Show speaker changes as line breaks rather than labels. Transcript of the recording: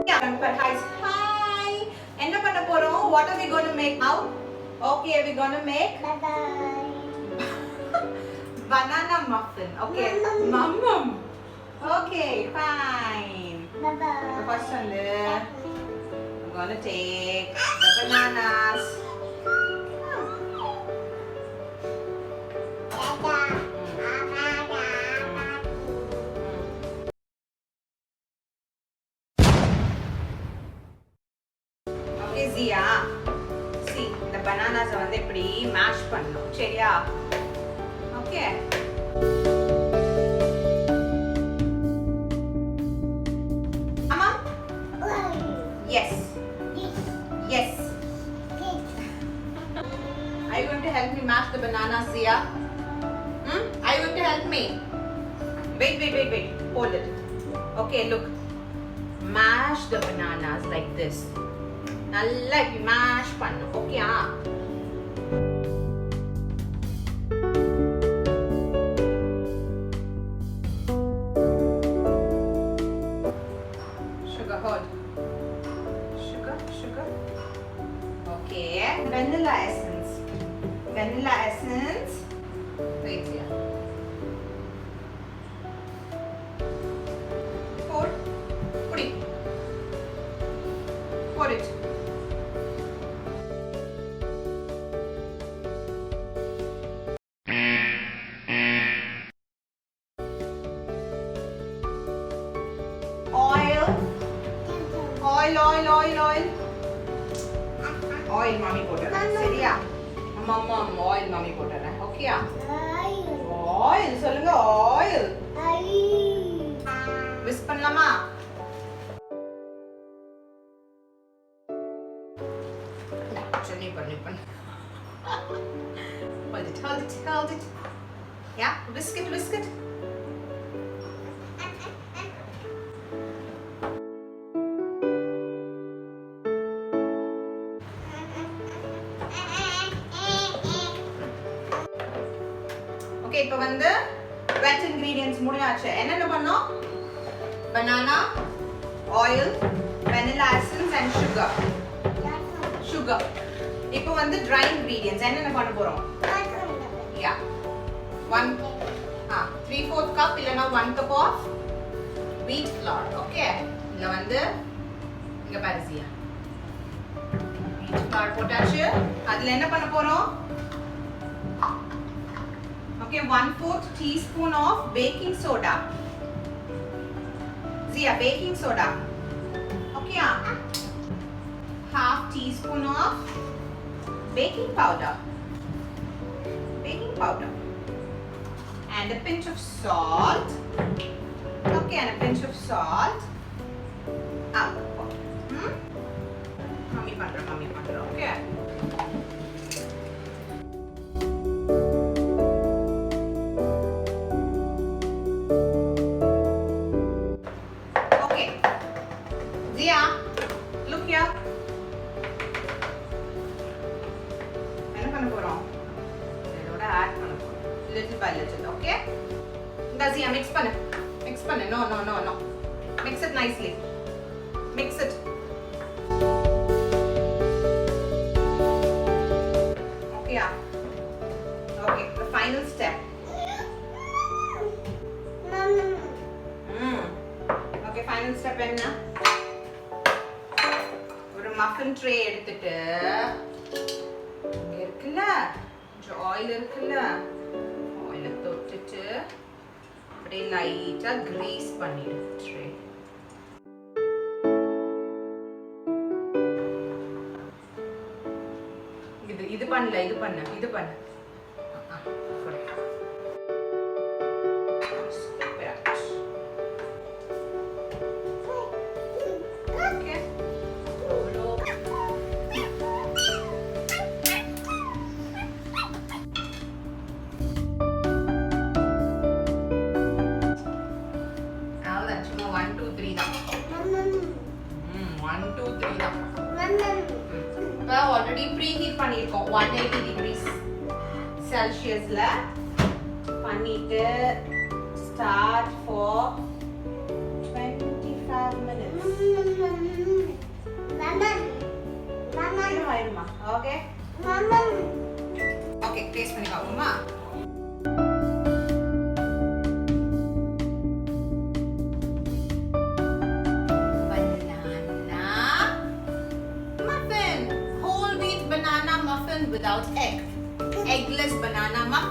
Hi. என்ன பண்ண போறோம்? What are we going to make now? Okay, we're going to make banana muffin. Okay. Mum. Okay, fine. The first one I'm going to take the bananas. Okay, Zia. See, the bananas வந்து இப்படி mash பண்ணனும். சரியா? Okay. Mama? Yes. Yes. Are you going to help me mash the bananas, Zia? Are you going to help me? Wait. Hold it. Okay, look. Mash the bananas like this. நல்லா இப்படி mash பண்ணனும். ஓகேயா? Sugar, hold. Sugar. Okay. Vanilla essence. Wait here. Pour it. Oil mommy போட்டுறேன். சரியா? அம்மா oil mommy போட்டுறேன். ஓகேயா? oil சொல்லுங்க oil. whisk பண்ணலாமா? நீ பண்ணு. Hold it. Yeah, whisk it. Okay, இப்போ வந்து wet ingredients முடியாச்சு. என்னென்ன பண்ணோம்? Banana, oil, vanilla essence and sugar. இப்போ வந்து dry ingredients என்னென்ன பண்ண போறோம்? Yeah. 3/4 cup இல்லனா 1 cup of wheat flour. Okay. இதுல வந்து இங்க பாருங்க. wheat flour போட்டாச்சு. அதுல என்ன பண்ண போறோம்? Okay, 1/4 teaspoon of baking soda. Zia, baking soda. Okay, half teaspoon of baking powder. And a pinch of salt. Okay, and a pinch of salt. Mummy பண்றேன். Okay. Zia, look here. என்ன பண்ண போறோம்? இதோட ஆட் பண்ண போறோம். Little by little, okay? இந்த Zia mix பண்ணு. No. Mix it nicely. Mix it. Okay. Okay, the final step. Okay, final step என்ன? muffin tray எடுத்துட்டு இங்க இருக்குல்ல கொஞ்சம் ஆயில் இருக்குல்ல ஆயில தொட்டுட்டு அப்படியே லைட்டா கிரீஸ் பண்ணிடு ட்ரே இது பண்ணு
already preheat பண்ணிருக்கோம் 180 degrees Celsiusல பண்ணிட்டு start for 25 minutes
Okay, taste பண்ணி பாப்போமா? Banana muffin. Whole wheat banana muffin without egg. Eggless banana muffin.